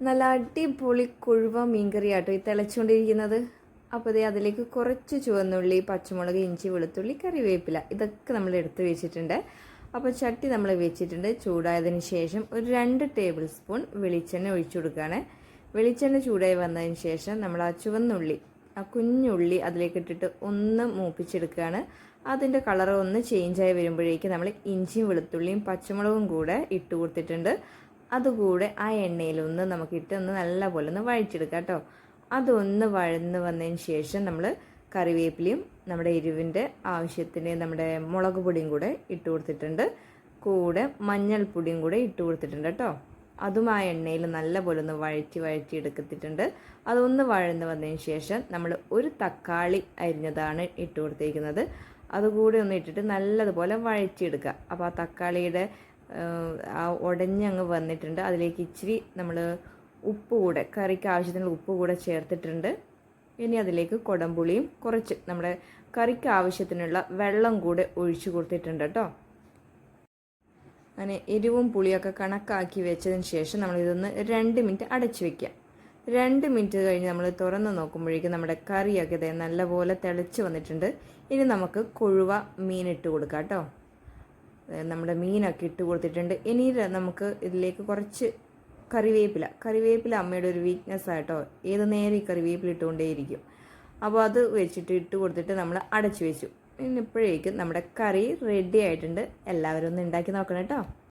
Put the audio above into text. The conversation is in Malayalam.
നല്ല അടിപൊളി കൊഴുവ മീൻകറിയാട്ടോ ഈ തിളച്ചുകൊണ്ടിരിക്കുന്നത്. അപ്പോൾ ഇതേ അതിലേക്ക് കുറച്ച് ചുവന്നുള്ളി, പച്ചമുളക്, ഇഞ്ചി, വെളുത്തുള്ളി, കറിവേപ്പില ഇതൊക്കെ നമ്മൾ എടുത്ത് വെച്ചിട്ടുണ്ട്. അപ്പോൾ ചട്ടി നമ്മൾ വെച്ചിട്ടുണ്ട്. ചൂടായതിന് ശേഷം ഒരു 2 ടേബിൾ സ്പൂൺ വെളിച്ചെണ്ണ ഒഴിച്ചു കൊടുക്കുകയാണ്. വെളിച്ചെണ്ണ ചൂടായി വന്നതിന് ശേഷം നമ്മൾ ആ ചുവന്നുള്ളി, ആ കുഞ്ഞുള്ളി അതിലേക്ക് ഇട്ടിട്ട് ഒന്ന് മൂപ്പിച്ചെടുക്കുകയാണ്. അതിൻ്റെ കളർ ഒന്ന് ചേഞ്ചായി വരുമ്പോഴേക്ക് നമ്മൾ ഇഞ്ചിയും വെളുത്തുള്ളിയും പച്ചമുളകും കൂടെ ഇട്ട് കൊടുത്തിട്ടുണ്ട്. അതുകൂടെ ആ എണ്ണയിലൊന്ന് നമുക്കിട്ട് ഒന്ന് നല്ലപോലെ ഒന്ന് വഴറ്റിയെടുക്കാം കേട്ടോ. അതൊന്ന് വഴന്ന് വന്നതിന് ശേഷം നമ്മൾ കറിവേപ്പിലയും നമ്മുടെ എരിവിൻ്റെ ആവശ്യത്തിന് നമ്മുടെ മുളക് പൊടിയും കൂടെ ഇട്ട് കൊടുത്തിട്ടുണ്ട്. കൂടെ മഞ്ഞൾപ്പൊടിയും കൂടെ ഇട്ട് കൊടുത്തിട്ടുണ്ട് കേട്ടോ. അതും ആ എണ്ണയിൽ നല്ലപോലെ ഒന്ന് വഴറ്റി എടുത്തിട്ടുണ്ട്. അതൊന്ന് വഴന്ന് വന്നതിന് ശേഷം നമ്മൾ ഒരു തക്കാളി അരിഞ്ഞതാണ് ഇട്ട് കൊടുത്തിരിക്കുന്നത്. അതുകൂടെ ഒന്ന് ഇട്ടിട്ട് നല്ലതുപോലെ വഴറ്റിയെടുക്കുക. അപ്പോൾ ആ തക്കാളിയുടെ ആ ഉടഞ്ഞങ്ങ് വന്നിട്ടുണ്ട്. അതിലേക്ക് ഇച്ചിരി നമ്മൾ ഉപ്പ് കൂടെ, കറിക്ക് ആവശ്യത്തിനുള്ള ഉപ്പ് കൂടെ ചേർത്തിട്ടുണ്ട്. ഇനി അതിലേക്ക് കുടംപുളിയും കുറച്ച് നമ്മുടെ കറിക്ക് ആവശ്യത്തിനുള്ള വെള്ളം കൂടെ ഒഴിച്ചു കൊടുത്തിട്ടുണ്ട് കേട്ടോ. അങ്ങനെ എരിവും പുളിയൊക്കെ കണക്കാക്കി വെച്ചതിന് ശേഷം നമ്മളിതൊന്ന് 2 മിനിറ്റ് അടച്ചു വയ്ക്കുക. 2 മിനിറ്റ് കഴിഞ്ഞ് നമ്മൾ തുറന്ന് നോക്കുമ്പോഴേക്കും നമ്മുടെ കറിയൊക്കെ ഇതേ നല്ലപോലെ തിളച്ച് വന്നിട്ടുണ്ട്. ഇനി നമുക്ക് കൊഴുവ മീൻ ഇട്ട് കൊടുക്കാം കേട്ടോ. നമ്മുടെ മീനൊക്കെ ഇട്ട് കൊടുത്തിട്ടുണ്ട്. ഇനി നമുക്ക് ഇതിലേക്ക് കുറച്ച് കറിവേപ്പില അമ്മയുടെ ഒരു വീക്ക്നെസ് ആയിട്ടോ, ഏത് നേരം ഈ കറിവേപ്പില ഇട്ടുകൊണ്ടേയിരിക്കും. അപ്പോൾ അത് വെച്ചിട്ട് ഇട്ട് കൊടുത്തിട്ട് നമ്മൾ അടച്ചു വെച്ചു. ഇപ്പോഴേക്കും നമ്മുടെ കറി റെഡി ആയിട്ടുണ്ട്. എല്ലാവരും ഒന്ന് ഉണ്ടാക്കി നോക്കണം കേട്ടോ.